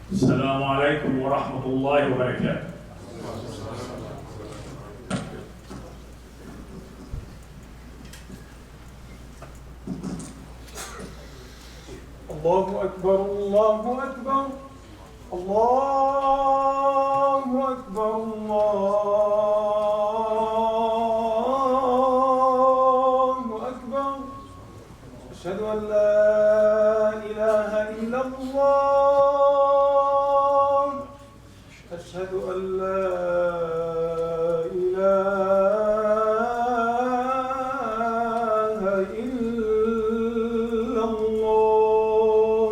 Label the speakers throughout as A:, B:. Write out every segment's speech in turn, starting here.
A: السلام عليكم ورحمة الله وبركاته.
B: الله أكبر الله أكبر الله أكبر الله أكبر. أشهد أن لا إله إلا الله. أشهد أن لا إله إلا الله.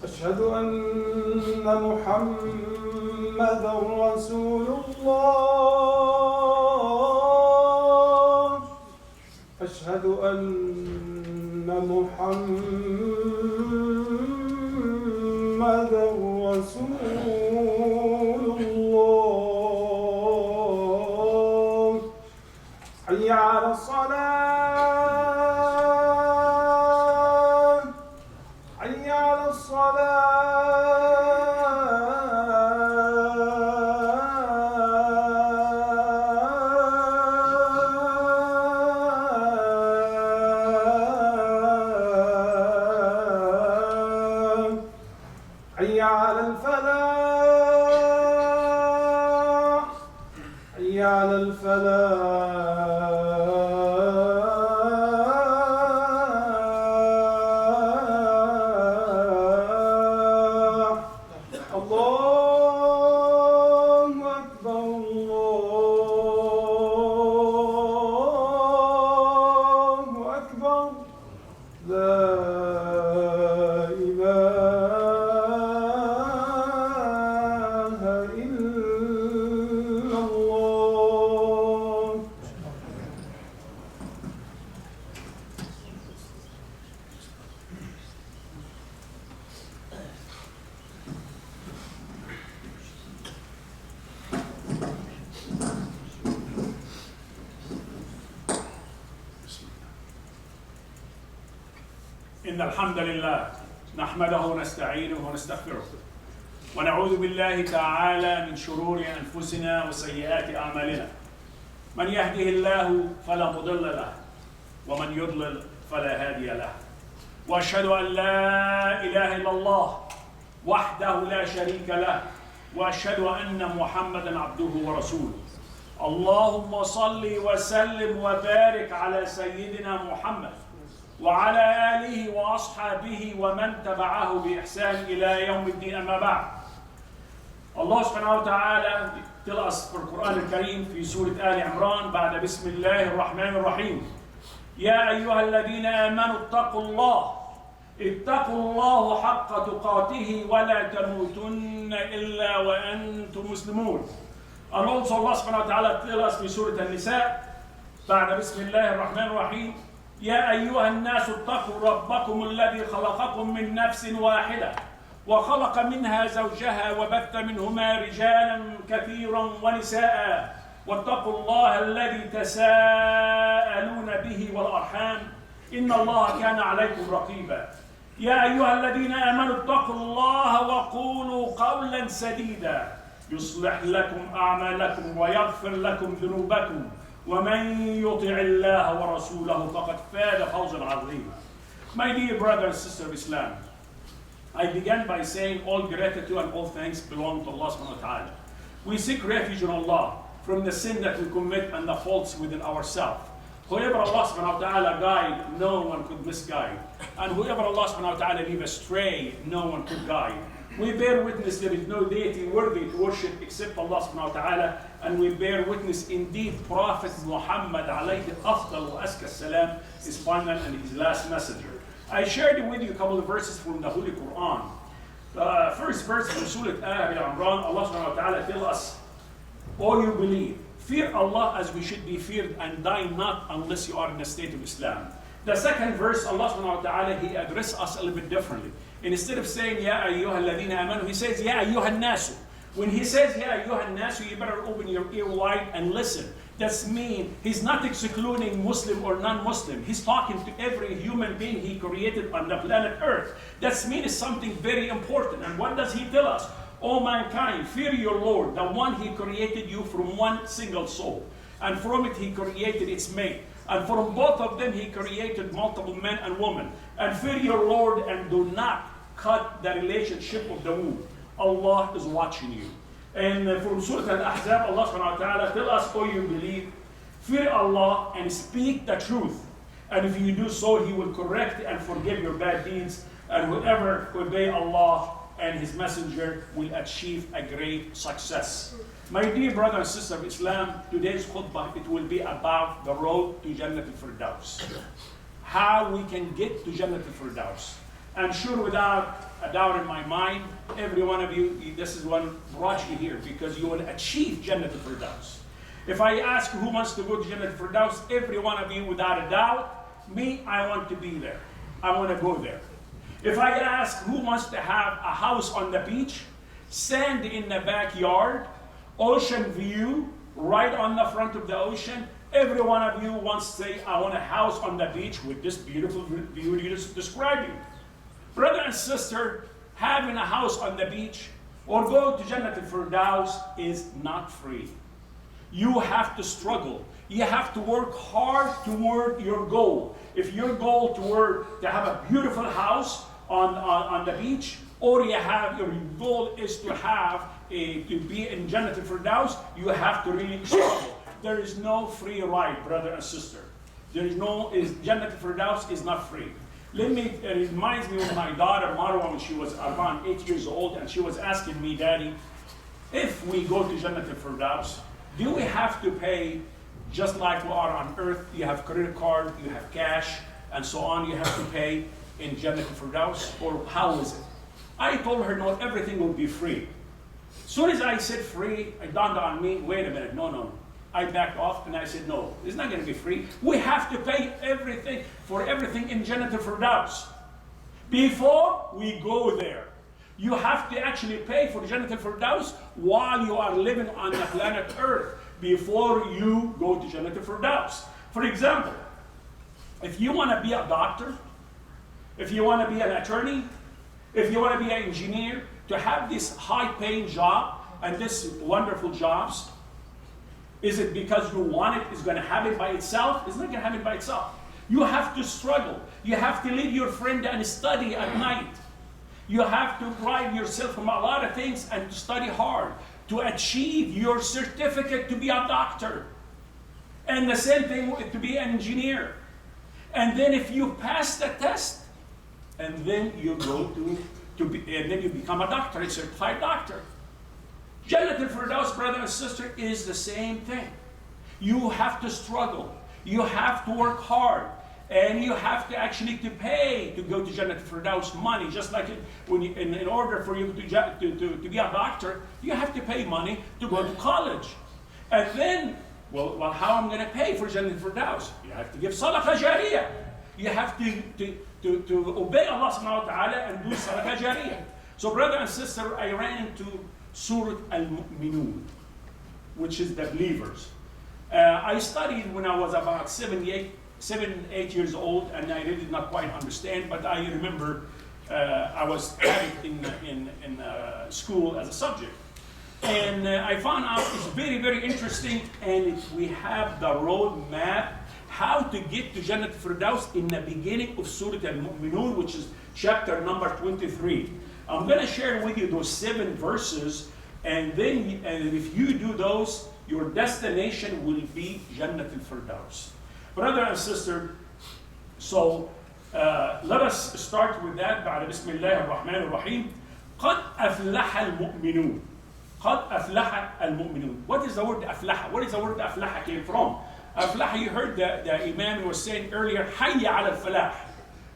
B: أشهد أن محمدًا رسول الله. أشهد أن محمدًا رسول الله. حي على الصلاة. حي على الصلاة. حي على الفلاح. حي على الفلاح. الله أكبر الله أكبر. لا إله إلا الله.
A: إن الحمد لله نحمده ونستعينه ونستغفره ونعوذ بالله تعالى من شرور أنفسنا وسيئات أعمالنا. من يهده الله فلا مضل له ومن يضلل فلا هادي له. وأشهد أن لا إله إلا الله وحده لا شريك له وأشهد أن محمدًا عبده ورسوله. اللهم صل وسلم وبارك على سيدنا محمد وعلى آله وأصحابه ومن تبعه بإحسان إلى يوم الدين. أما بعد. Allah subhanahu wa ta'ala tell us for Quran al-Karim في سورة آل عمران بعد بسم الله الرحمن الرحيم. يا أيها الذين آمنوا اتقوا الله حق تقاته ولا تموتن إلا وأنتم مسلمون. And also Allah subhanahu wa ta'ala tell us في سورة النساء بعد بسم الله الرحمن الرحيم. يا أيها الناس اتقوا ربكم الذي خلقكم من نفس واحدة وخلق منها زوجها وبث منهما رجالا كثيرا ونساء واتقوا الله الذي تساءلون به والأرحام إن الله كان عليكم رقيبا. يا أيها الذين آمنوا اتقوا الله وقولوا قولا سديدا يصلح لكم أعمالكم ويغفر لكم ذنوبكم ومن يطع الله ورسوله فقد فاز فوزا عظيما. My dear brother and sister of Islam, I began by saying all gratitude and all thanks belong to Allah subhanahu wa ta'ala. We seek refuge in Allah from the sin that we commit and the faults within ourselves. Whoever Allah subhanahu wa ta'ala guide, no one could misguide. And whoever Allah subhanahu wa ta'ala leave astray, no one could guide. We bear witness there is no deity worthy to worship except Allah subhanahu wa ta'ala, and we bear witness indeed Prophet Muhammad alayhi afdal wa azka salam is final and his last messenger. I shared with you a couple of verses from the Holy Quran. The first verse from Surah Al Imran, Allah subhanahu wa ta'ala tells us, "O you believe, fear Allah as we should be feared and die not unless you are in a state of Islam." The second verse, Allah subhanahu wa ta'ala, He addressed us a little bit differently. Instead of saying, Ya ayyuha alladhina amanu, He says, Ya ayyuha nasu. When He says, Ya ayyuha nasu, you better open your ear wide and listen. That's mean he's not excluding Muslim or non-Muslim. He's talking to every human being he created on the planet Earth. That's mean is something very important. And what does he tell us? O mankind, fear your Lord, the one he created you from one single soul. And from it he created its mate. And from both of them he created multiple men and women. And fear your Lord and do not cut the relationship of the womb. Allah is watching you. And from Surah Al-Ahzab, Allah subhanahu wa ta'ala tell us, oh you believe, fear Allah and speak the truth. And if you do so, He will correct and forgive your bad deeds. And whoever obey Allah and His Messenger will achieve a great success. My dear brother and sister of Islam, today's khutbah, it will be about the road to Jannah Al-Firdaus. How we can get to Jannah Al-Firdaus. I'm sure without a doubt in my mind, every one of you, this is what brought you here, because you will achieve Jannah Al-Firdaus. If I ask who wants to go to Jannah Al-Firdaus, every one of you without a doubt, me, I want to be there. I want to go there. If I ask who wants to have a house on the beach, sand in the backyard, ocean view, right on the front of the ocean, every one of you wants to say, I want a house on the beach with this beautiful view you just described. Brother and sister, having a house on the beach or go to Jannah Al-Firdaus is not free. You have to struggle. You have to work hard toward your goal. If your goal to have a beautiful house on the beach, or your goal is to be in Jannah Al-Firdaus, you have to really struggle. There is no free ride, brother and sister. Jannah Al-Firdaus is not free. It reminds me of my daughter Marwa when she was around 8 years old, and she was asking me, Daddy, if we go to Jannah Al-Firdaus, do we have to pay just like we are on earth? You have credit card, you have cash, and so on, you have to pay in Jannah Al-Firdaus, or how is it? I told her, no, everything will be free. As soon as I said free, it dawned on me, wait a minute, no. I backed off and I said, no, it's not going to be free. We have to pay for everything in Jannah Al-Firdaus. Before we go there, you have to actually pay for Jannah Al-Firdaus while you are living on the planet Earth before you go to Jannah Al-Firdaus. For example, if you want to be a doctor, if you want to be an attorney, if you want to be an engineer, to have this high-paying job and this wonderful jobs, is it because you want it, it's going to have it by itself? It's not going to have it by itself. You have to struggle. You have to leave your friend and study at night. You have to drive yourself from a lot of things and to study hard to achieve your certificate to be a doctor. And the same thing to be an engineer. And then if you pass the test, and then you go and then you become a doctor, a certified doctor. Jannah Al-Firdaus, brother and sister, is the same thing. You have to struggle. You have to work hard. And you have to actually pay to go to Jannah Al-Firdaus money. Just like in order for you to be a doctor, you have to pay money to go to college. And then, well how am I going to pay for Jannah Al-Firdaus? You have to give sadaqah jariyah. You have to obey Allah subhanahu wa ta'ala and do sadaqah jariyah. So brother and sister, I ran into Surah Al-Mu'minun, which is the believers. I studied when I was about 7, 8 years old, and I really did not quite understand, but I remember I was having in school as a subject. And I found out it's very, very interesting, and we have the road map how to get to Jannah Al-Firdaus in the beginning of Surah Al-Mu'minun, which is chapter number 23. I'm going to share with you those 7 verses, and then if you do those, your destination will be Jannah Al-Firdaus. Brother and sister, so let us start with that. بسم الله الرحمن الرحيم. قد أفلح المؤمنون. قد أفلح المؤمنون. What is the word أفلح? Where is the word أفلح came from? أفلح, you heard the Imam was saying earlier, حي على الفلاح.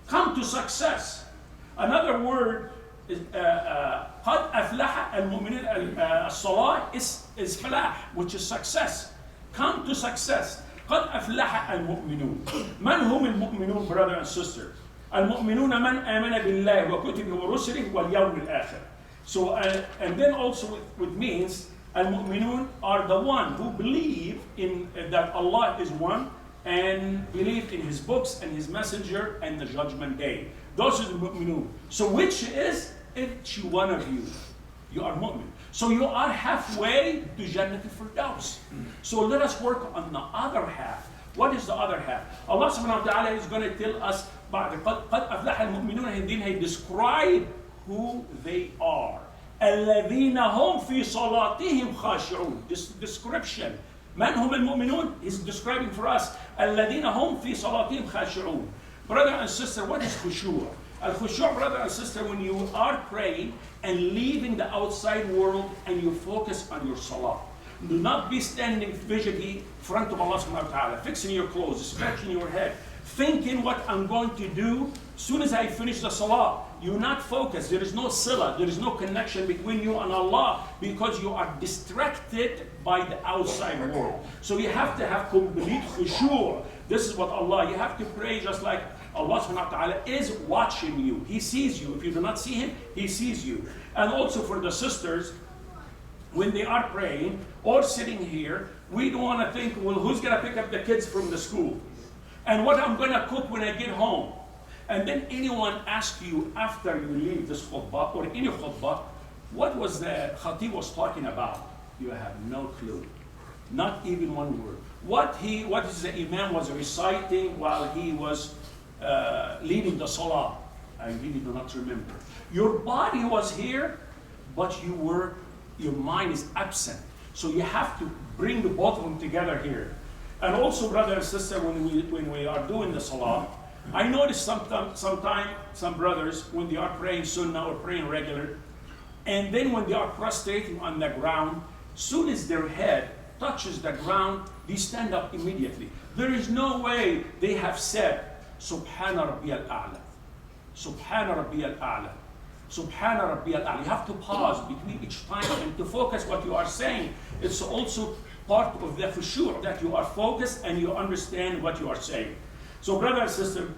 A: Come to success. Another word is قد أفلح المؤمنين. الصلاة is فلاح, which is success. Come to success. قد أفلح المؤمنون. من هم المؤمنون, brother and sister? المؤمنون من آمن بالله وكتبه ورسله واليوم الآخر. So and then also it means Al-Mu'minun are the one who believe in that Allah is one and believe in His books and His messenger and the judgment day. Those are the Mu'minun. So which is each one of you? You are Mu'min. So you are halfway to Jannah Al-Firdaus. So let us work on the other half. What is the other half? Allah subhanahu wa ta'ala is going to tell us, قَدْ أَفْلَحَ الْمُؤْمِنُونَ, and then He describe who they are. الَّذِينَ هُمْ فِي صَلَاتِهِمْ خَاشِعُونَ. This description. Man hum al-mu'minun is describing for us. الَّذِينَ هُمْ فِي صَلَاتِهِمْ خَاشِعُونَ. Brother and sister, what is khushu'? Al-khushu', brother and sister, when you are praying and leaving the outside world and you focus on your salah. Do not be standing fidgety in front of Allah subhanahu wa ta'ala, fixing your clothes, scratching your head, thinking what I'm going to do as soon as I finish the salah. You're not focused. There is no sila. There is no connection between you and Allah because you are distracted by the outside world. So you have to have complete khushu'. This is what Allah, you have to pray just like Allah subhanahu wa ta'ala is watching you. He sees you. If you do not see Him, He sees you. And also for the sisters, when they are praying or sitting here, we don't want to think, well, who's going to pick up the kids from the school? And what I'm going to cook when I get home? And then anyone asks you after you leave this khutbah or any khutbah, what was the khatib was talking about? You have no clue. Not even one word. What is the imam was reciting while he was leading the salah? I really do not remember. Your body was here, but your mind is absent. So you have to bring the both of them together here. And also, brother and sister, when we are doing the salah, I notice sometimes some brothers, when they are praying sunnah or praying regular, and then when they are prostrating on the ground, soon as their head touches the ground, they stand up immediately. There is no way they have said, Subhana Rabbiyal A'la. Subhana Rabbiyal A'la. Subhana Rabbiyal A'la. You have to pause between each time and to focus what you are saying. It's also part of the khushu' that you are focused and you understand what you are saying. So brother and sister,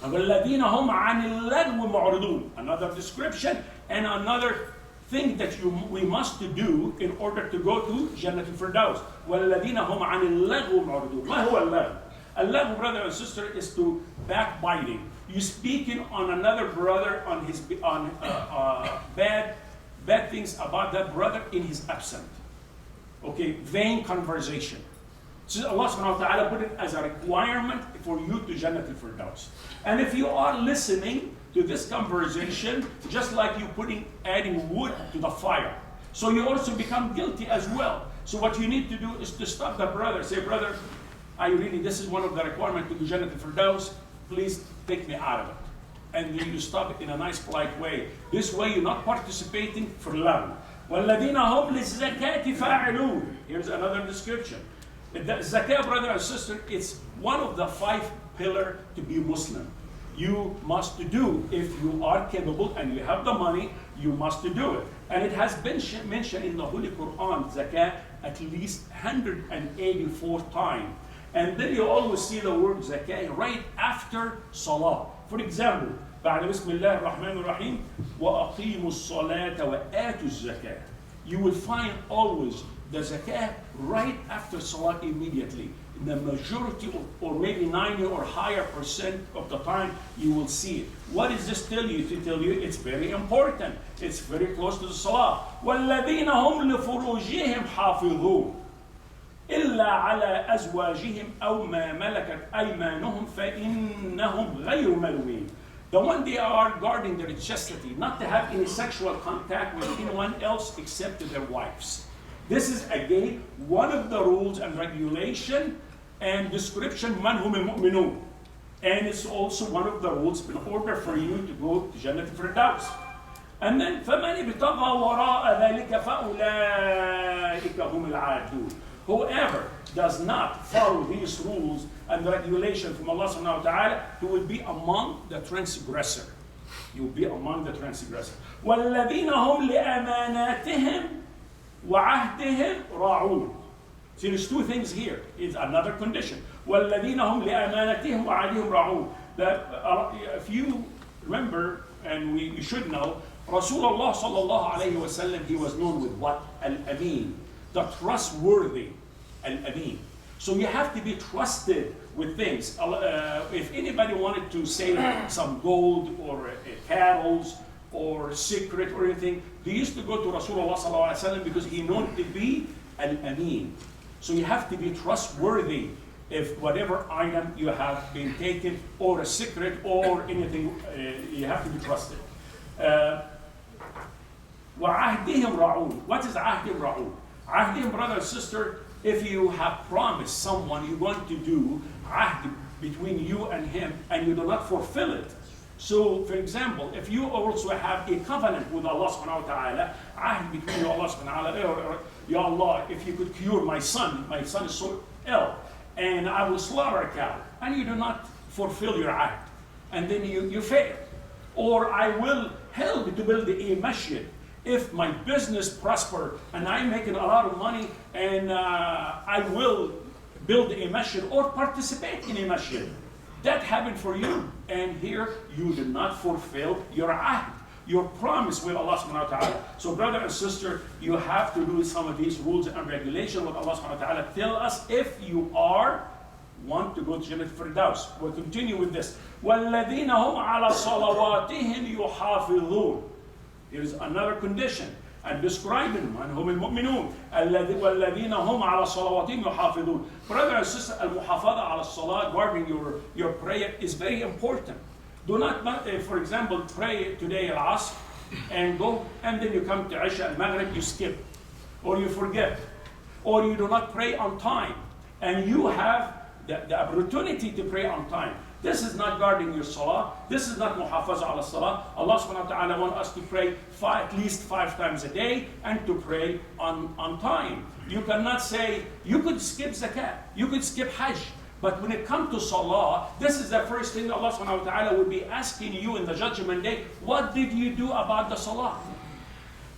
A: وَالَّذِينَ هُمْ عَنِ اللَّغْوِ مُعْرِضُونَ. Another description and another thing that we must do in order to go to Jannah Al-Firdaus. وَالَّذِينَ هُمْ عَنِ اللَّغْوِ مُعْرِضُونَ. ما هو اللغو? اللغو, brother and sister, is to backbiting. You speaking on another brother on his bad things about that brother in his absence. Okay, vain conversation. So Allah subhanahu wa ta'ala put it as a requirement for you to Jannah Al-Firdaus. And if you are listening to this conversation, just like you adding wood to the fire, so you also become guilty as well. So what you need to do is to stop the brother. Say, brother, this is one of the requirements to Jannah Al-Firdaus. Please take me out of it. And then you stop it in a nice, polite way. This way you're not participating for love. وَالَّذِينَ هُمْ لِلزَّكَاةِ فَاعِلُونَ. Here's another description. The zakah, brother and sister, it's one of the 5 pillars to be Muslim. You must do. If you are capable and you have the money, you must do it. And it has been mentioned in the Holy Quran, zakah, at least 184 times. And then you always see the word zakah right after salah. For example, بعد بسم الله الرحمن الرحيم وأقيموا الصلاة وآتوا الزكاة. You will find always the zakah right after salah immediately. In the majority or maybe 90 or higher % of the time you will see it. What does this tell you? To tell you it's very important. It's very close to the salah. وَالَّذِينَ هُمْ لِفُرُوجِهِمْ حَافِظُونَ إِلَّا عَلَى أَزْوَاجِهِمْ أَوْ مَا مَلَكَتْ أَيْمَانُهُمْ فَإِنَّهُمْ غَيْرُ مَلُومِينَ. The one they are guarding their chastity, not to have any sexual contact with anyone else except their wives. This is again one of the rules and regulation and description man hum al-mu'minun. And it's also one of the rules in order for you to go to Jannah Al-Firdaus. And then فَمَنِ ابْتَغَى وَرَاءَ ذَلِكَ فَأُولَٰئِكَ هُمُ الْعَادُونَ. Whoever does not follow these rules and regulation from Allah subhanahu wa ta'ala, he will be among the transgressor. You will be among the transgressor. وَالَّذِينَ هُمْ لِأَمَانَاتِهِمْ وَعَهْدِهِمْ رَاعُونَ. See, there's 2 things here. It's another condition. وَالَّذِينَ هُمْ لِأَمَانَاتِهِمْ وَعَهْدِهِمْ رَاعُونَ. That if you remember and we should know, Rasulullah sallallahu alayhi wa sallam, he was known with what? Al-Amin, the trustworthy, Al-Amin. So you have to be trusted with things. If anybody wanted to say some gold or cattle or secret or anything, they used to go to Rasulullah sallallahu alayhi wa sallam because he known to be Al-Amin. So you have to be trustworthy if whatever item you have been taken or a secret or anything, you have to be trusted. وَعَهْدِهِمْ رَعُونَ. What is عَهْدِهِمْ رَعُونَ? عَهْدِهِمْ, brother and sister, if you have promised someone you're going to do عهد between you and him and you do not fulfill it. So, for example, if you also have a covenant with Allah subhanahu wa ta'ala, عهد between you and Allah subhanahu wa ta'ala, Ya Allah, if you could cure my son is so ill, and I will slaughter a cow, and you do not fulfill your عهد, and then you fail. Or I will help to build a masjid. If my business prosper and I'm making a lot of money, and I will build a masjid or participate in a masjid. That happened for you, and here you did not fulfill your ahd, your promise with Allah subhanahu wa ta'ala. So brother and sister, you have to do some of these rules and regulations with Allah subhanahu wa ta'ala. Tell us if you want to go to Jennah Al-Firdaus. We'll continue with this. وَالَّذِينَ هُمْ عَلَى صَلَوَاتِهِمْ يُحَافِظُونَ. Here's another condition. And describing man hum al-mu'minun والذين هم على صلواتهم يحافظون. Brother and sister, al-muhafadha ala salat, guarding your prayer is very important. Do not, for example, pray today al-Asr and go, and then you come to Isha al-Maghrib, you skip, or you forget, or you do not pray on time, and you have the opportunity to pray on time. This is not guarding your salah. This is not muhafaza ala salah. Allah subhanahu wa ta'ala wants us to pray at least 5 times a day and to pray on time. You cannot say, you could skip zakat, you could skip hajj, but when it comes to salah, this is the first thing Allah subhanahu wa ta'ala will be asking you in the judgment day. What did you do about the salah?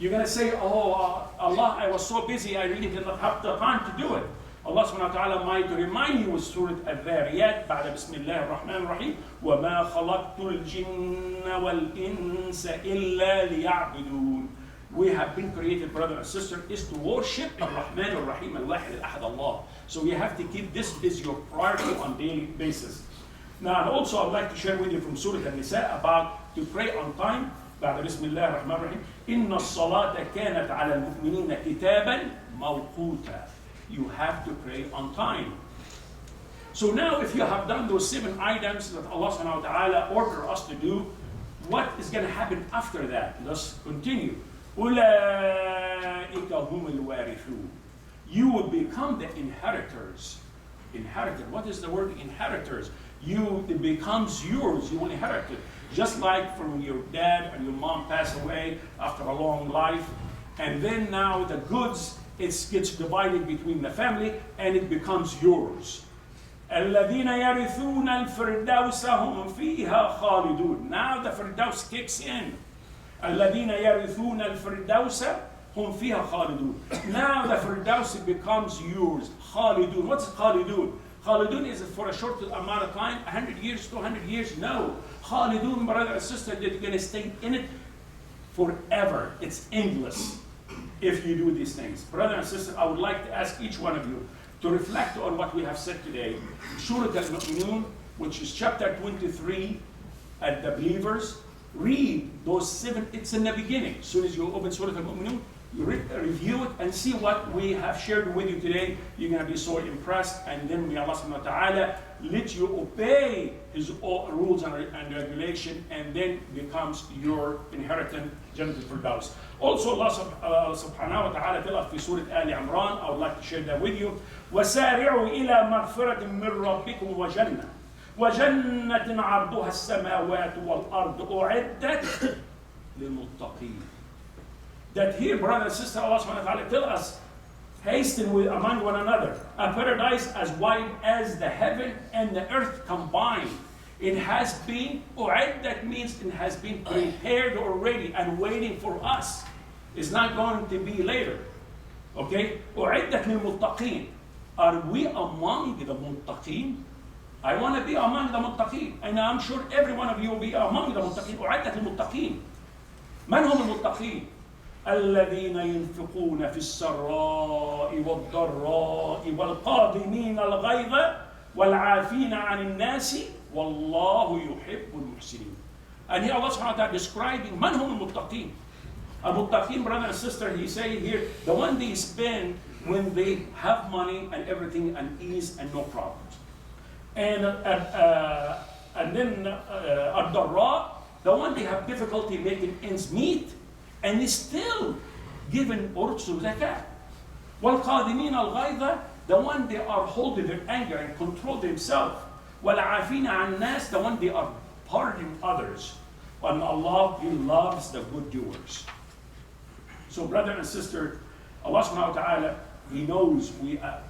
A: You're going to say, oh, Allah, I was so busy, I really did not have the time to do it. Allah subhanahu wa ta'ala might remind you with Surah Al-Dhariyat, بعد بسم الله الرحمن الرحيم, وَمَا خَلَقْتُ الْجِنَّ وَالْإِنسَ إِلَّا لِيَعْبُدُونَ. We have been created, brother and sister, is to worship Ar-Rahman Ar-Rahim, Al-Wahid Al-Ahad Allah. So we have to keep this is your priority on daily basis. Now, also I'd like to share with you from Surah An-Nisa about to pray on time. بعد بسم الله الرحمن الرحيم, إِنَّ الصَّلَاةَ كَانَتْ عَلَى الْمُؤْمِنِينَ كِتَابًا مَوْقُوتًا. You have to pray on time. So now if you have done those 7 items that Allah subhanahu wa ta'ala ordered us to do, what is going to happen after that? Let's continue. أُولَٰئِكَ هُمُ الْوَارِثُونَ. You will become the inheritors. Inheritor. What is the word inheritors? It becomes yours. You will inherit it. Just like from your dad and your mom pass away after a long life. And then now the goods, it gets divided between the family and it becomes yours. الَّذِينَ يَرِثُونَ الْفِرْدَوْسَ هُمْ فِيهَا خَالِدُونَ. Now the Firdaus kicks in. الَّذِينَ يَرِثُونَ الْفِرْدَوْسَ هُمْ فِيهَا خَالِدُونَ. Now the Firdaus becomes yours. خَالِدُونَ. What's خَالِدُونَ? خَالِدُونَ is for a short amount of time, 100 years, 200 years? No. خَالِدُونَ, brother and sister, that you're going to stay in it forever. It's endless if you do these things. Brother and sister, I would like to ask each one of you to reflect on what we have said today. Surah Al-Mu'minun, which is chapter 23 at the believers. Read those 7, it's in the beginning. As soon as you open Surah Al-Mu'minun, you review it and see what we have shared with you today. You're going to be so impressed, and then may Allah subhanahu wa ta'ala let you obey His rules and regulation, and then becomes your inheritance, Jannah Al-Firdaus. Also, Allah subhanahu wa ta'ala tells us in Surah Ali Imran, I would like to share that with you. وَسَارِعُوا إِلَى مَغْفِرَةٍ مِّن رَبِّكُمْ وَجَنَّةٍ عَرْضُهَا السَّمَاوَاتُ وَالْأَرْضُ أُعِدَّتْ لِلْمُتَّقِينَ. That here, brother and sister, Allah subhanahu wa ta'ala tell us, hasten among one another, a paradise as wide as the heaven and the earth combined. It has been, that means it has been prepared already and waiting for us. It's not going to be later. Okay? أُعِدَّتْ لِلْمُتَّقِينَ. Are we among the muttaqeen? I want to be among the muttaqin. And I'm sure every one of you will be among the muttaqin. أعدت للمتقين. من هم المتقين؟ الذين ينفقون في السراء والضراء والقاضمين الغيظ والعافين عن الناس والله يحب المحسنين. And here Allah subhanahu wa ta'ala describing من هم المتقين. المتقين, brother and sister, he say here, the one they spend when they have money and everything and ease and no problems. And then الضراء, the one they have difficulty making ends meet and is still given ursu zakat. والقادمين الغيظ, the one they are holding their anger and control themselves. والعافين عن الناس, the one they are pardoning others. And Allah, He loves the good doers. So brother and sister, Allah subhanahu wa ta'ala, He knows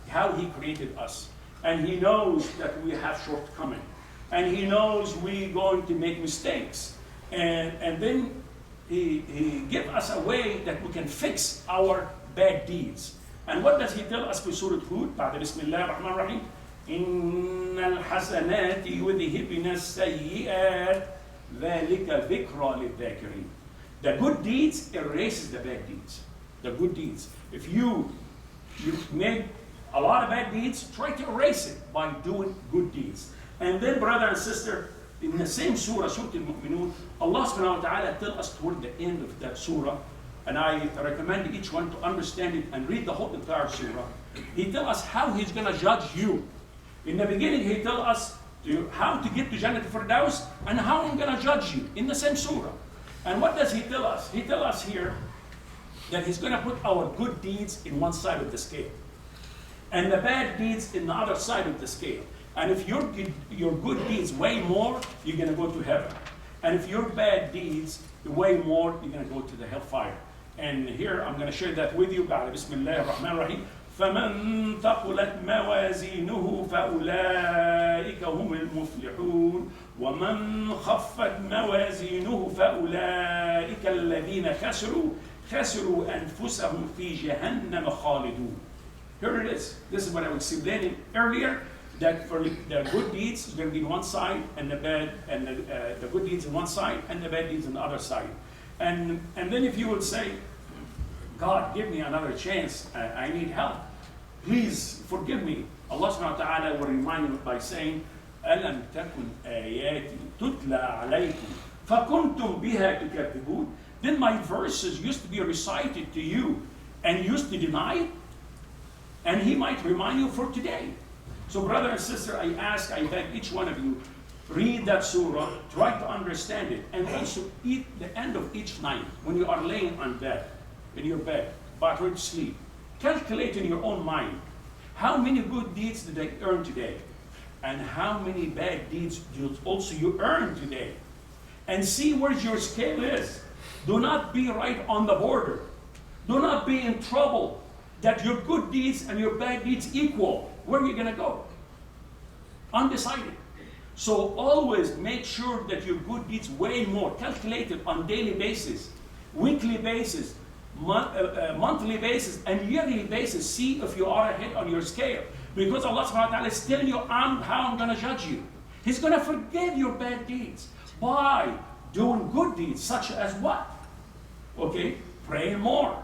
A: how He created us. And He knows that we have shortcomings. And He knows we're going to make mistakes. And then He gives us a way that we can fix our bad deeds. And what does He tell us in Surah Hud? بعد بسم الله الرحمن الرحيم. إن الحسنات يذهبن السيئات ذلك ذكرى للذاكرين. The good deeds erases the bad deeds. The good deeds. If you made a lot of bad deeds, try to erase it by doing good deeds. And then, brother and sister, in the same surah, Surah Al-Mu'minun, Allah subhanahu wa ta'ala tells us toward the end of that surah, and I recommend each one to understand it and read the whole entire surah. He tells us how He's going to judge you. In the beginning, He tells us how to get to Jennah Al-Firdaus and how I'm going to judge you in the same surah. And what does He tell us? He tells us here that He's going to put our good deeds in one side of the scale and the bad deeds in the other side of the scale. And if your good deeds weigh more, you're going to go to heaven. And if your bad deeds weigh more, you're going to go to the hellfire. And here I'm going to share that with you. بسم الله الرحمن الرحيم. فمن ثقلت موازينه فأولئك هم المفلحون ومن خفت موازينه فأولئك الذين خسروا أنفسهم في جهنم خالدون. Here it is. This is what I was explaining earlier. That for the good deeds is going to be on one side, and the bad, and the good deeds on one side, and the bad deeds on the other side. And then if you would say, God, give me another chance, I need help, please forgive me. Allah subhanahu wa ta'ala will remind you by saying, أَلَمْ تَكُنْ آيَاتِي تُتْلَى عَلَيْكُمْ فَكُنْتُمْ بِهَا تُكَذِّبُونَ. Then my verses used to be recited to you, and you used to deny it, and He might remind you for today. So brother and sister, I beg each one of you, read that surah, try to understand it, and also eat the end of each night when you are laying in your bed, about ready to sleep. Calculate in your own mind, how many good deeds did I earn today? And how many bad deeds you earn today? And see where your scale is. Do not be right on the border. Do not be in trouble that your good deeds and your bad deeds equal. Where are you going to go? Undecided. So always make sure that your good deeds weigh more. Calculate it on daily basis, weekly basis, monthly basis, and yearly basis. See if you are ahead on your scale. Because Allah subhanahu wa ta'ala is telling you how I'm going to judge you. He's going to forgive your bad deeds by doing good deeds, such as what? Okay, praying more.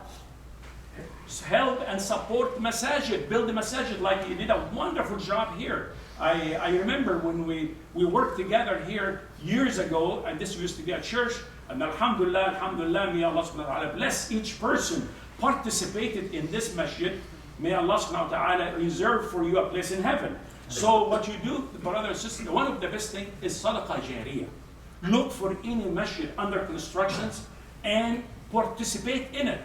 A: Help and support masajid, build the masajid like you did a wonderful job here. I remember when we worked together here years ago, and this used to be a church, and alhamdulillah, may Allah subhanahu wa ta'ala bless each person participated in this masjid. May Allah subhanahu wa ta'ala reserve for you a place in heaven. So what you do, brother and sister, one of the best things is sadaqah jariyah. Look for any masjid under constructions and participate in it.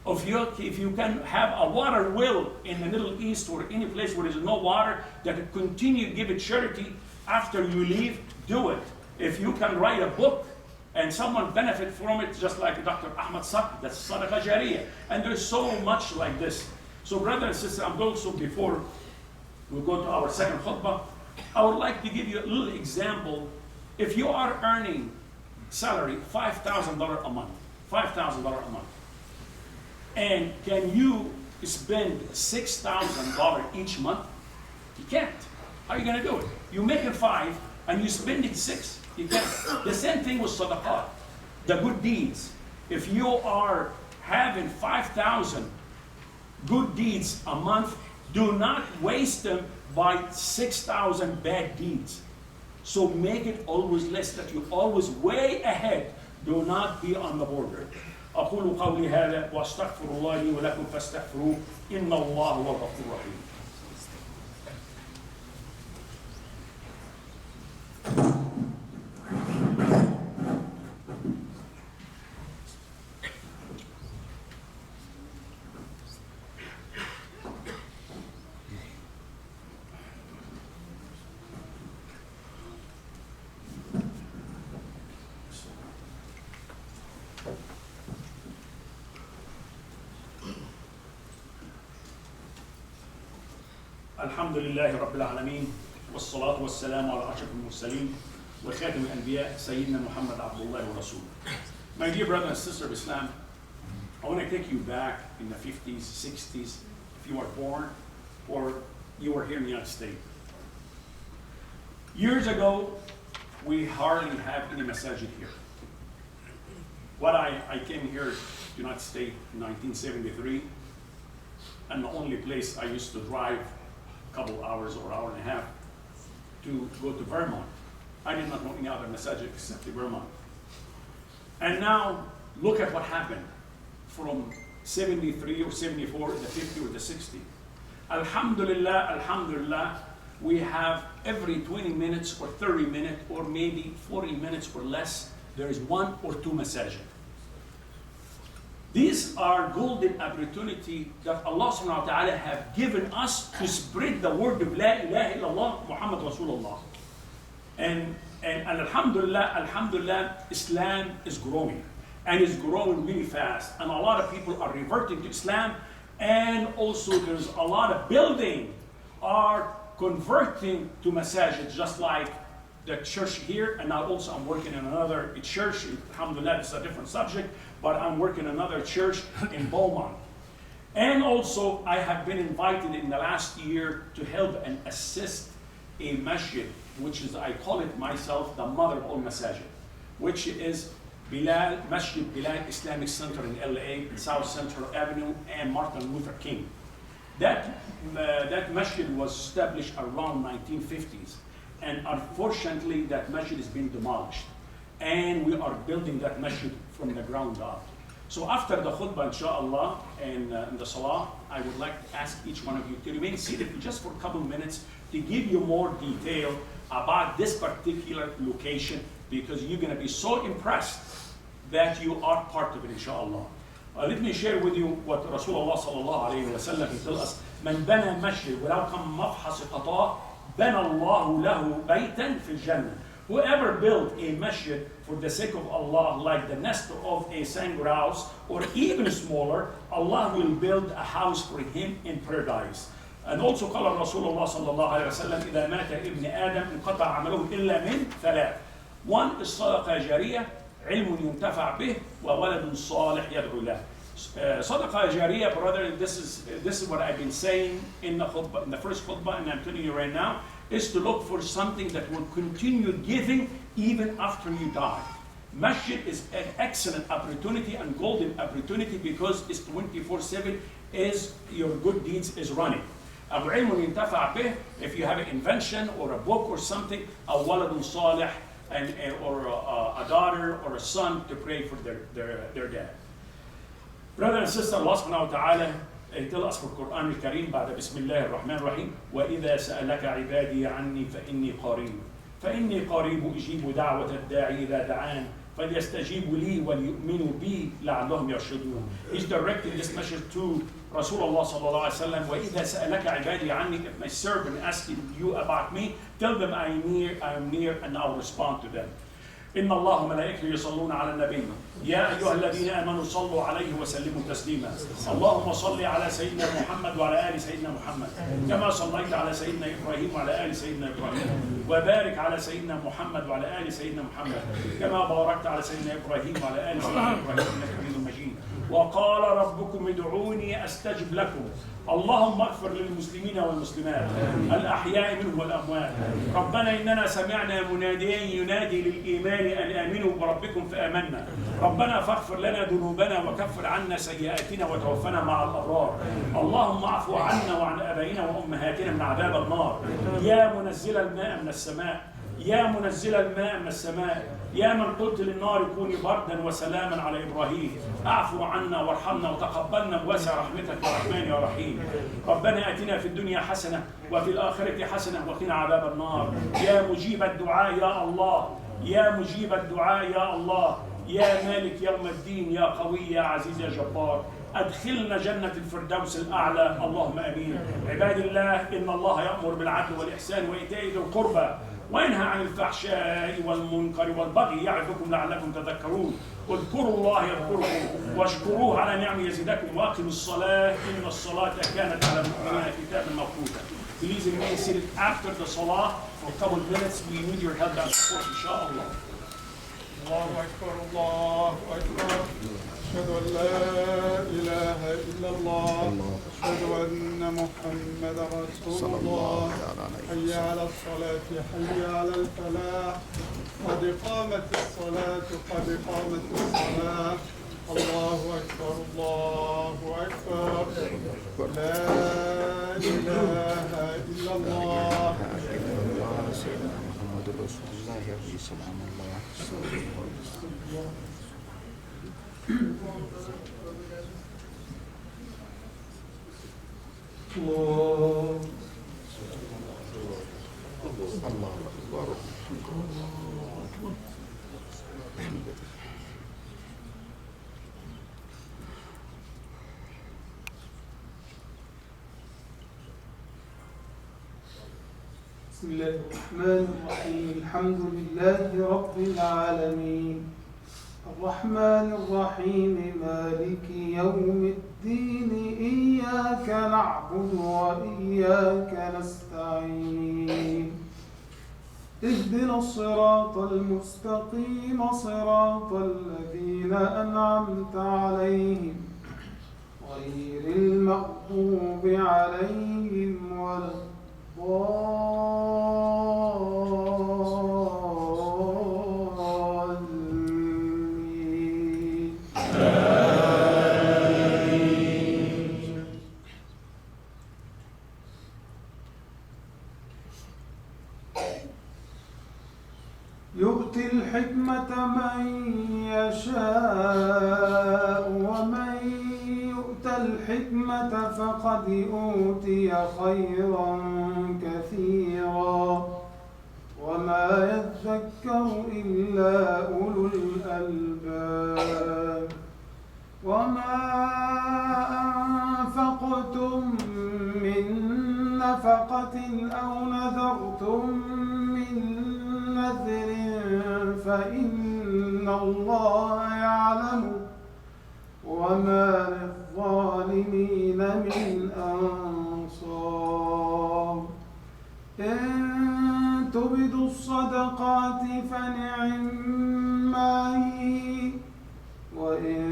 A: If you can have a water well in the Middle East or any place where there's no water, that continue to give it charity after you leave, do it. If you can write a book and someone benefit from it, just like Dr. Ahmed, that's sadaqah jariyah. And there's so much like this. So brother and sister, I'm also, before we go to our second khutbah, I would like to give you a little example. If you are earning salary $5,000 a month, $5,000 a month, and can you spend $6,000 each month? You can't. How are you going to do it? You make it 5 and you spend it 6. You can't. The same thing with sadaqat, the good deeds. If you are having 5,000 good deeds a month, do not waste them by 6,000 bad deeds. So make it always less, that you're always way ahead. Do not be on the border. أقول قولي هذا وأستغفر الله لي ولكم فاستغفروه إن الله هو الغفور الرحيم. الحمد لله رب العالمين والصلاة والسلام على أشرف المرسلين وخاتم الأنبياء سيدنا محمد عبد الله ورسوله. My dear brother and sister of Islam, I want to take you back in the 50s, 60s, if you were born or you were here in the United States. Years ago, we hardly have any masajid here. I came here to the United States in 1973, and the only place I used to drive couple hours or hour and a half to go to Vermont. I did not know any other masajid except the Vermont. And now look at what happened from 73 or 74 to the 50 or the 60. Alhamdulillah, alhamdulillah, we have every 20 minutes or 30 minutes or maybe 40 minutes or less, there is 1 or 2 masajid. These are golden opportunity that Allah subhanahu wa ta'ala have given us to spread the word of La ilaha illallah Muhammad Rasulullah. And alhamdulillah, alhamdulillah, Islam is growing. And it's growing really fast. And a lot of people are reverting to Islam. And also there's a lot of building are converting to masajid, just like the church here. And now also I'm working in another church. Alhamdulillah, it's a different subject. But I'm working in another church in Beaumont. And also, I have been invited in the last year to help and assist a masjid, which is, I call it myself, the mother of all masajid, which is Masjid Bilal Islamic Center in LA, South Central Avenue, and Martin Luther King. That masjid was established around 1950s. And unfortunately, that masjid has been demolished. And we are building that masjid from the ground up. So after the khutbah, inshallah, and the salah, I would like to ask each one of you to remain seated just for a couple of minutes to give you more detail about this particular location, because you're going to be so impressed that you are part of it, inshallah. Let me share with you what Rasulullah sallallahu alayhi wa sallam tells us. من بنى مسجد ولو كان مفحص قطاع بنى الله له بيتا في الجنة. Whoever built a masjid for the sake of Allah, like the nest of a sand grouse, or even smaller, Allah will build a house for him in paradise. And also قال رسول الله صلى الله عليه وسلم إذا مات ابن آدم انقطع عمله إلا من 3. One is صدقة جارية, علم ينتفع به, وولد صالح يدعو له. صدقة جارية, brother, this is what I've been saying in the khutbah, in the first khutbah, and I'm telling you right now, is to look for something that will continue giving even after you die. Masjid is an excellent opportunity and golden opportunity because it's 24/7, is your good deeds is running. If you have an invention or a book or something, a waladun salih, or a daughter or a son to pray for their dad. Brother and sister, Allah subhanahu wa ta'ala tell us for Quran al-Kareem بعد بسم الله الرحمن الرحيم وإذا سألك عبادي عني فإني قريب أجيب دعوة الداعي إذا دعان فليستجيبوا لي وليؤمنوا بي لعلهم يرشدون. He's directing this message to Rasulullah sallallahu alaihi wasallam. وإذا سألك عبادي عني, if my servant asking you about me, tell them I am near, and I'll respond to them. إن الله وملائكته يصلون على النبي يا أيها الذين آمنوا صلوا عليه وسلموا تسليما اللهم صل على سيدنا محمد وعلى آل سيدنا محمد كما صليت على سيدنا إبراهيم وعلى آل سيدنا إبراهيم وبارك على سيدنا محمد وعلى آل سيدنا محمد كما باركت على سيدنا إبراهيم وعلى آل سيدنا إبراهيم إنك حميد مجيد وقال ربكم ادعوني أستجب لكم. اللهم اغفر للمسلمين والمسلمات الأحياء منهم والأموات. ربنا إننا سمعنا مناديا ينادي للإيمان أن آمنوا بربكم فآمنا. ربنا فاغفر لنا ذنوبنا وكفر عنا سيئاتنا وتوفنا مع الأبرار. اللهم اعفو عنا وعن آبائنا وأمهاتنا من عذاب النار. يا منزل الماء من السماء، يا منزل الماء من السماء، يا من قلت للنار كوني بردا وسلاما على إبراهيم، اعفو عنا وارحمنا وتقبلنا بواسع رحمتك يا رحمن يا رحيم. ربنا آتنا في الدنيا حسنة وفي الآخرة حسنة وقنا عذاب النار. يا مجيب الدعاء يا الله، يا مجيب الدعاء يا الله، يا مالك يوم الدين، يا قوي يا عزيز يا جبار. أدخلنا جنة الفردوس الأعلى، اللهم آمين. عباد الله، إن الله يأمر بالعدل والإحسان وإيتاء ذي القربى وينهى عن الفحشاء والمنكر والبغي يعظكم لعلكم تذكرون. اذكروا الله يذكركم واشكروه على نعمه يزدكم وأقيموا الصلاة إن الصلاة كانت على المؤمنين كتابا موقوتا. Please remain seated after the salah for a couple of minutes. We need your help and support, inshallah.
B: الله أكبر الله أكبر. أشهد أن لا إله إلا الله. أشهد أن محمدا رسول الله. حي على الصلاة حي على الفلاح. قد قامت الصلاة قد قامت الصلاة. الله أكبر الله أكبر. لا إله إلا الله.
C: سيدنا محمد رسول الله عليه سلام الله. الله أكبر.
B: بسم الله الرحمن الرحيم. الحمد لله رب العالمين الرحمن الرحيم مالك يوم الدين. إياك نعبد وإياك نستعين. اهدنا الصراط المستقيم صراط الذين أنعمت عليهم غير المغضوب عليهم ولا الضالين. يؤتي الحكمة من يشاء ومن يؤت الحكمة فقد أوتي خيرا كثيرا وما يذكر إلا أولو الألباب. وما أنفقتم من نفقة أو نذرتم من نذر فإن الله يعلم وما للظالمين من أنصار. إن تبدوا الصدقات فنعما هي وإن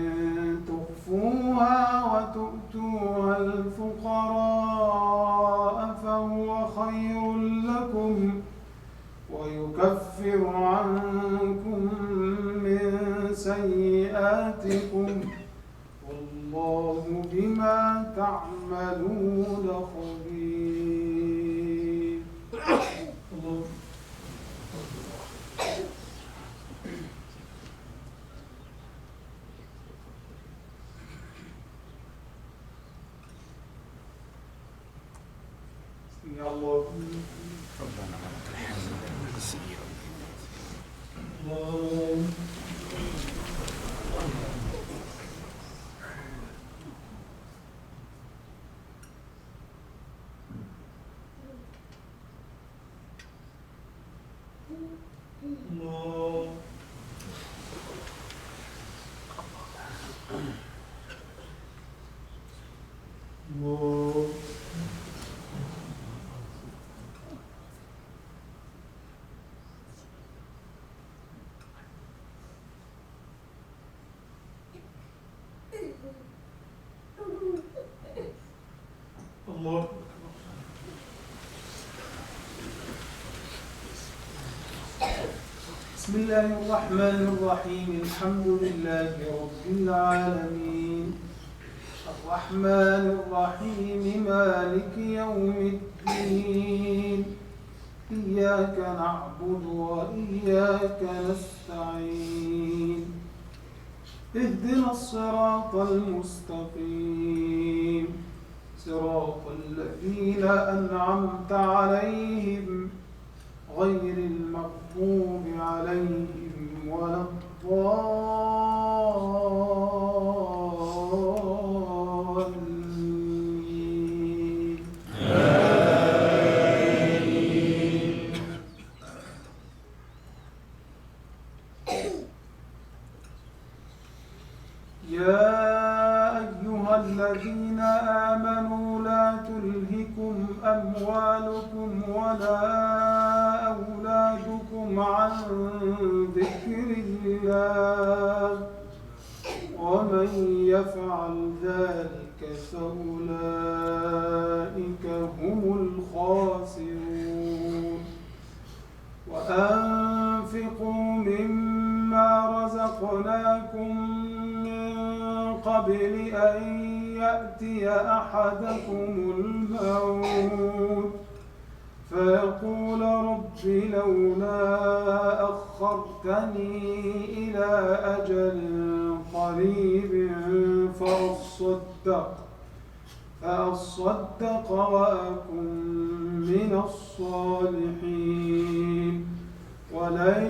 B: تخفوها وتؤتوها الفقراء فهو خير لكم ويكفر عنكم من سيئاتكم والله بما تعملون خبير. الله. يا الله
C: ربنا ولك الحمد كثيرا.
B: الله. الله. الله. الله. بسم الله الرحمن الرحيم. الحمد لله رب العالمين الرحمن الرحيم مالك يوم الدين إياك نعبد وإياك نستعين اهدنا الصراط المستقيم صراط الذين أنعمت عليهم غير المغضوب عليهم ولا الضالين. يا أيها الذين آمنوا لا تلهكم أموالكم ولا أولادكم عن ذكر الله ومن يفعل ذلك فأولئك هم الخاسرون. وأنفقوا مما رزقناكم من قبل أن يأتي أحدكم الموت فيقول رب لولا أخرتني إلى أجل قريب فأصدق وأكن من الصالحين ولن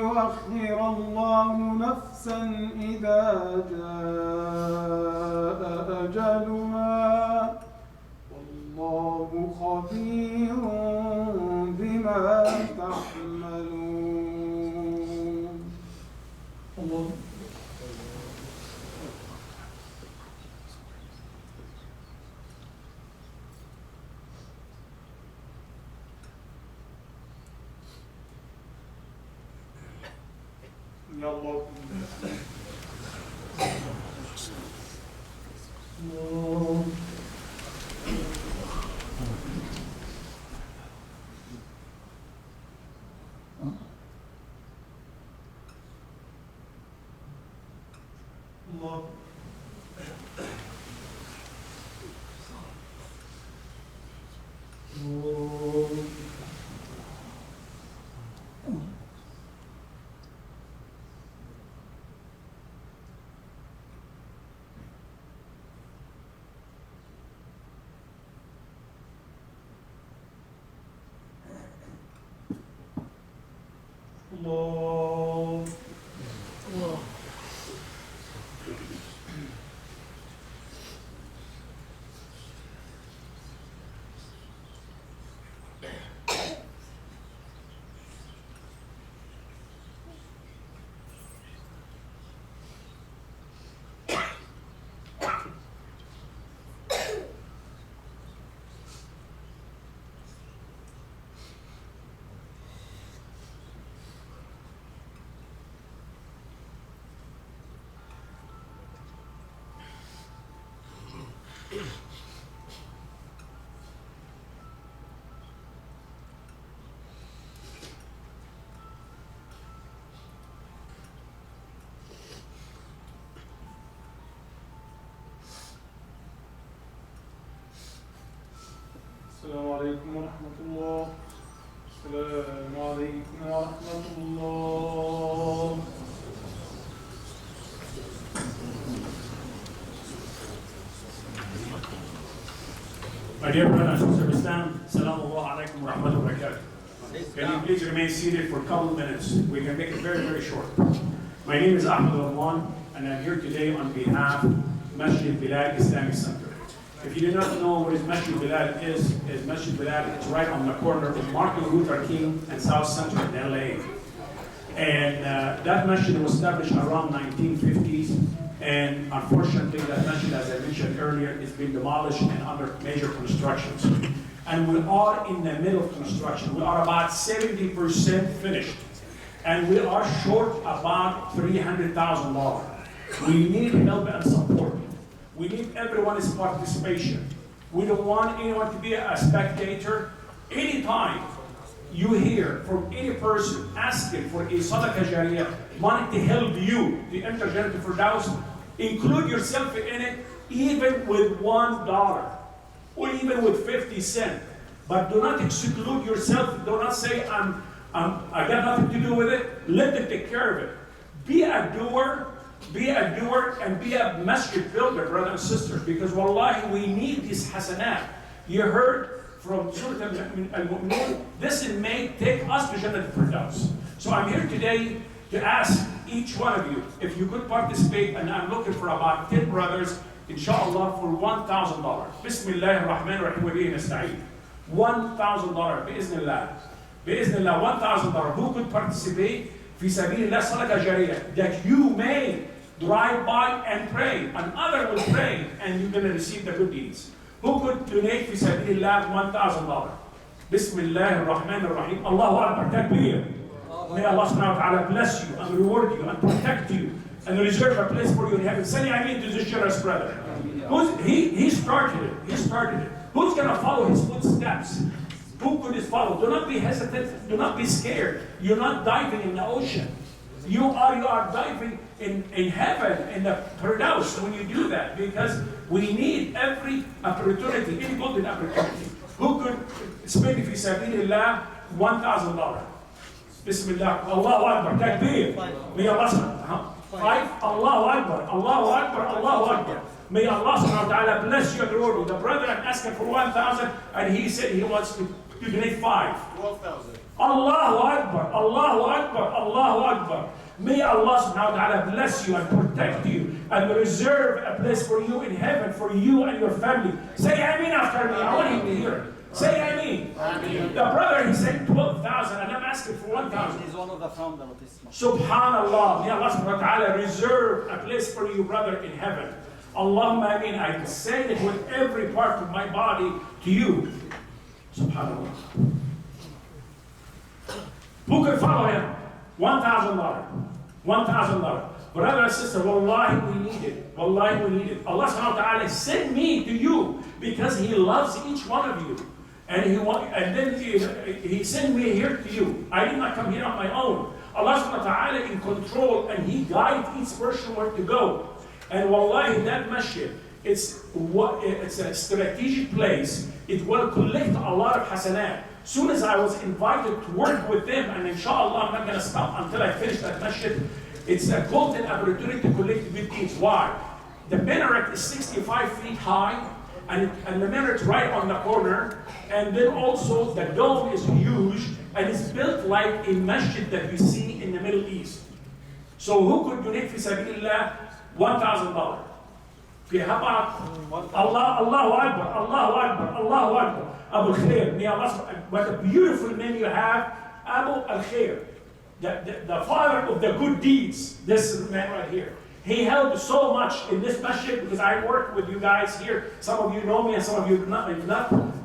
B: يؤخر الله نفسا إذا جاء أجلها والله خبير بما تعملون. الله. يا الله. الله. الله. الله. الله. السلام عليكم ورحمة الله. السلام عليكم ورحمة الله.
A: My dear brothers and sisters of Islam, Assalamu alaikum wa rahmatullahi wa barakatuh. Can you please remain seated for a couple of minutes? We can make it very, very short. My name is Ahmed Radwan, and I'm here today on behalf of Masjid Bilal Islamic Center. If you do not know what Masjid Bilal is Masjid Bilal is right on the corner of Martin Luther King and South Central in LA. And that masjid was established around 1950s. And unfortunately, that masjid, as I mentioned earlier, is being demolished and under major constructions. And we are in the middle of construction. We are about 70% finished. And we are short about $300,000. We need help and support. We need everyone's participation. We don't want anyone to be a spectator. Anytime you hear from any person asking for a sadaqah jariyah, money to help you to enter Jannah Al-Firdaus, include yourself in it, even with $1 or even with 50 cents. But do not exclude yourself. Do not say, I got nothing to do with it. Let them take care of it. Be a doer, and be a masjid builder, brothers and sisters, because wallahi, we need this hasanat. You heard from Surah Al-Mu'minun, this may take us to Jannah Al-Firdaus. So I'm here today to ask each one of you, if you could participate, and I'm looking for about 10 brothers, inshallah, for $1,000. Bismillah ar-Rahman ar-Rahim wa bihi nasta'een. $1,000, bi'Iznillah. Bi'Iznillah, $1,000. Who could participate? Fi sabilillah sadaqah jariyah, that you may drive by and pray, and other will pray, and you're going to receive the good deeds. Who could donate fi sabilillah $1,000? Bismillah ar-Rahman ar-Rahim. Allahu Akbar, takbir. May Allah subhanahu wa ta'ala bless you and reward you and protect you and reserve a place for you in heaven. Say Ameen to this generous brother. He started it. He started it. Who's going to follow his footsteps? Who could it follow? Do not be hesitant. Do not be scared. You're not diving in the ocean. You are diving in heaven, in the Firdaus when you do that, because we need every opportunity, any golden opportunity. Who could spend fi sabilillah $1,000? Bismillah. Allahu Akbar. Takbir. May Allah five. Allahu Akbar. Allahu Akbar. Allahu Akbar. May Allah subhanahu wa ta'ala bless you and reward you. The brother asking for 1,000, and he said he wants to donate 5.
D: 12,000.
A: Allahu Akbar. Allahu Akbar. Allahu Akbar. May Allah subhanahu wa ta'ala bless you and protect you and reserve a place for you in heaven for you and your family. Say Ameen after me. I want him to hear it. Say Ameen.
D: Ameen.
A: The brother, he said 12,000, and I'm asking for 1,000.
D: He's one of the founders of Islam.
A: Subhanallah. May Allah subhanahu wa ta'ala reserve a place for you, brother, in heaven. Allahumma ameen. I say it with every part of my body to you. Subhanallah. Who could follow him? $1,000. $1,000. Brother and sister, wallahi we need it. Wallahi we need it. Allah subhanahu wa ta'ala sent me to you because He loves each one of you. And then he sent me here to you. I did not come here on my own. Allah subhanahu wa ta'ala in control, and He guides each person where to go. And wallahi, that masjid, it's a strategic place. It will collect a lot of hasanat. Soon as I was invited to work with them, and inshallah I'm not going to stop until I finish that masjid, it's a golden opportunity to collect good deeds. Why? The minaret is 65 feet high, and the minaret right on the corner, and then also the dome is huge, and it's built like a masjid that we see in the Middle East. So who could donate fi sabilillah $1,000? Okay, how about Allahu Akbar, Allahu Akbar, Allahu Akbar. Abu Khair, may Allah, what a beautiful name you have, Abu Al-Khair, the father of the good deeds, this man right here. He helped so much in this masjid because I work with you guys here. Some of you know me and some of you do not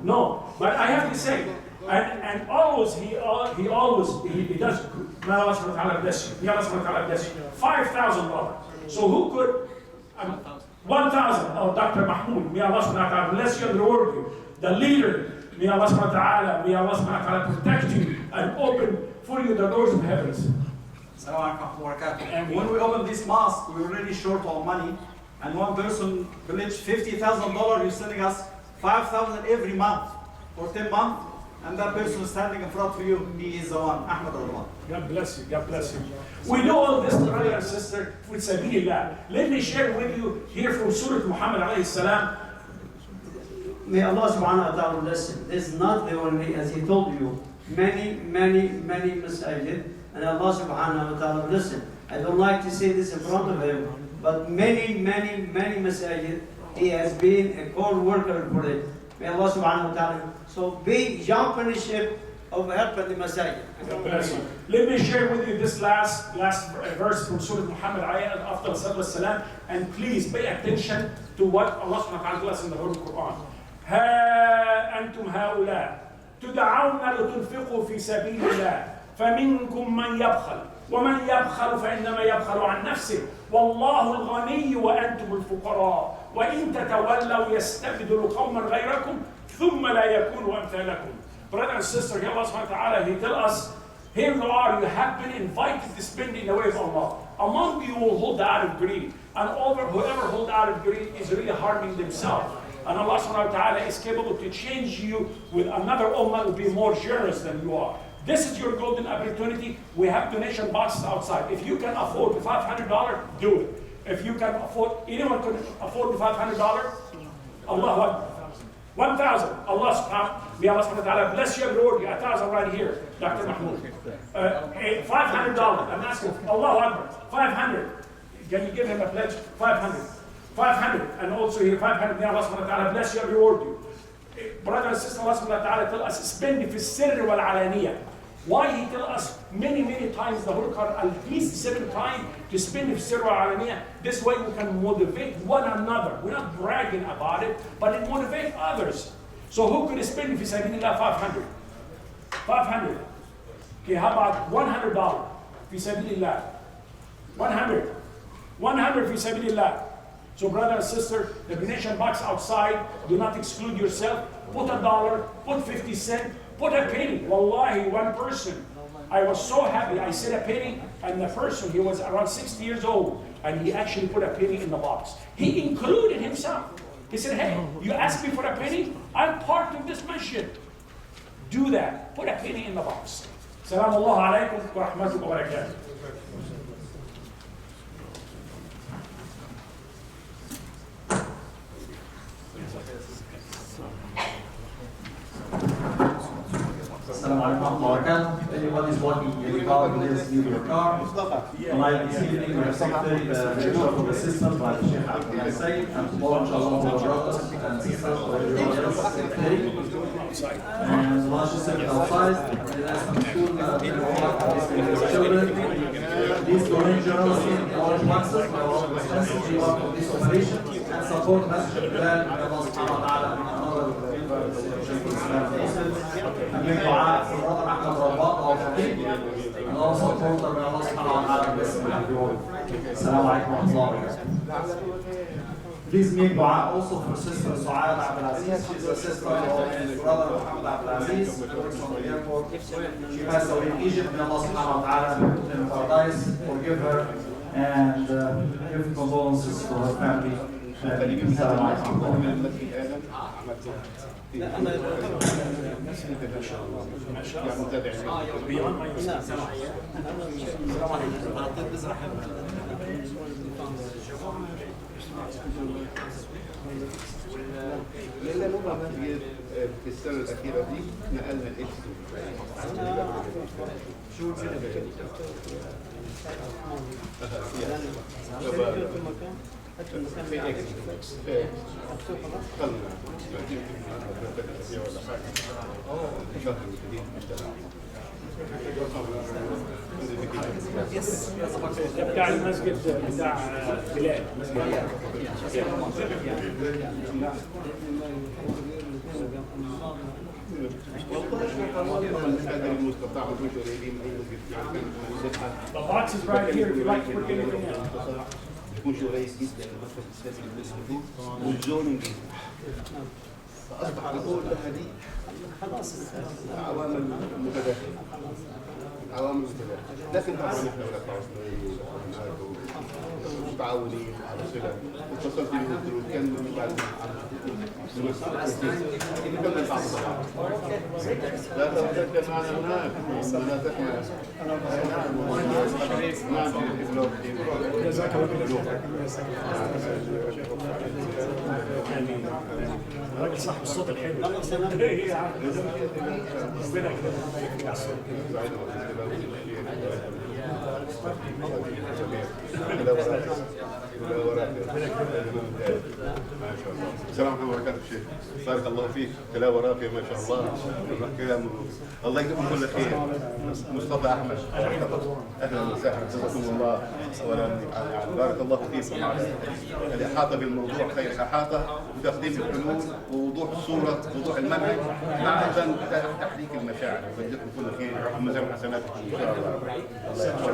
A: know. But I have to say, and always, he does, may Allah subhanahu wa ta'ala bless you. May Allah subhanahu wa ta'ala bless you. $5,000. So who could, 1,000. Oh, Dr. Mahmoud, may Allah subhanahu wa ta'ala bless you and reward you. The leader, may Allah subhanahu wa ta'ala protect you and open for you the doors of heavens.
D: And when we open this mosque, we're really short on money. And one person pledged $50,000. He's sending us $5,000 every month for 10 months. And that person is standing in front of you. He is the one, Ahmed Radwan.
A: God bless you. God bless you. We do all this, brother and sister, with sabilillah. Let me share with you here from Surah Muhammad alayhi salam.
E: May Allah subhanahu wa ta'ala bless it. This is not the only, as He told you, many masajid, and Allah subhanahu wa ta'ala bless it. I don't like to say this in front of Him, but many masajid, He has been a core worker for it. May Allah subhanahu wa ta'ala, so be jump in the ship of helping the masajid.
A: God bless you. Let me share with you this last verse from Surah Muhammad ayah after salam, and please pay attention to what Allah subhanahu wa ta'ala tells us in the Holy Quran. ها أنتم هؤلاء تدعون لتنفقوا في سبيل الله فمنكم من يبخل ومن يبخل فإنما يبخل عن نفسه والله الغني وأنتم الفقراء وإن تتولوا يستبدل قوما غيركم ثم لا يكونوا أمثالكم. Brother and sister, Allah subhanahu wa ta'ala, He tell us, here you are, you have been invited to spend in the way of Allah. Among you will hold out of greed, and whoever hold out of greed is really harming themselves. And Allah subhanahu wa ta'ala is capable to change you with another ummah who will be more generous than you are. This is your golden opportunity. We have donation boxes outside. If you can afford the $500, do it. If you can afford, anyone can afford the $500? Allahu Akbar. 1,000. Allah subhanahu wa ta'ala bless you and reward you. 1,000 right here, Dr. Mahmoud. $500. I'm asking, Allahu Akbar. 500. Can you give him a pledge? 500. 500. And also here, 500. May Allah subhanahu wa ta'ala bless you and reward you. Brother and sister, Allah subhanahu wa ta'ala tell us, spend في السر والعلانية. Why He tell us many times the whole Quran, at least 7 times, to spend في السر والعلانية. This way we can motivate one another. We're not bragging about it, but it motivates others. So who could spend في سبيل الله 500? 500. Okay, how about $100 في سبيل الله? 100. 100 في سبيل الله. So brother and sister, the donation box outside, do not exclude yourself. Put $1, put 50 cents, put a penny. Wallahi, one person, I was so happy. I said a penny, and the person, he was around 60 years old, and he actually put a penny in the box. He included himself. He said, hey, you asked me for a penny? I'm part of this masjid. Do that. Put a penny in the box. Salaam alaikum wa rahmatullahi wa barakatuh.
D: Assalamu alaikum wa rahmatullahi wa barakatuh. If anyone is walking in a car, please leave your car. Tonight, this evening, we have secretary lecture from the system by Sheikh Ahmed and tomorrow, inshallah, our brothers and sisters or everyone else secretary. And the lunch is served outside. And as I'm sure children, please donate generously in the orange boxes by our expenses for this operation and support the message of Bilal and Allah subhanahu wa ta'ala and another and make dua for Brother Ahmed Radwan, our Khatib, and also support the Allah subhanahu wa ta'ala bless him and reward. Assalamu alaikum wa rahmatullahi wa barakatuh. Please make dua also for Sister Su'ad Abdulaziz. She's a sister of Brother Muhammad Abdulaziz, who works on the airport. She passed away in Egypt. May Allah subhanahu wa ta'ala put in paradise, forgive her, and give condolences to her family. Assalamu alaikum wa rahmatullahi.
F: لا انا ما شاء الله ما شاء الله بيان ما يصير
G: لأن مباراه في السنة الأخيرة دي نقلنا الإكس شو في إكس
A: بتاع المسجد بتاع بلال The box is right here if you like to put anything in.
G: يكون شيء رئيس جدا للمكتب السياسي بالنسبه والزوننج فاصبح نقول لها دي خلاص عوامل متداخله لكن طبعا احنا ولاد فلسطين متعاونين على صله اتصلت بهم قلت له نكمل بعد نكمل بعض طبعا لا تتذكر معنا هناك مناطقنا
A: جزاك الله راجل صاحب الصوت الحلو ربنا
G: لا وراك ما شاء الله السلام عليكم ورحمة الله وبركاته شيخ. بارك الله فيك، تلاوة رافية ما شاء الله، الأحكام الله يجزيكم كل خير. مصطفى أحمد، أهلا وسهلا، جزاكم الله أولا بارك الله فيكم على الإحاطة بالموضوع، خير إحاطة وتقديم الحلول ووضوح الصورة، وضوح المنهج مع أيضا تحريك المشاعر. يجزيكم كل خير ومزيد حسناتكم إن شاء الله. الله يحفظك.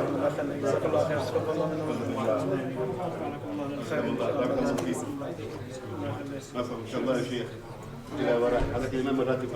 G: جزاك الله خير. بارك الله فيك. ما شاء الله يا شيخ. إلى وراء هذا الإمام الراتب.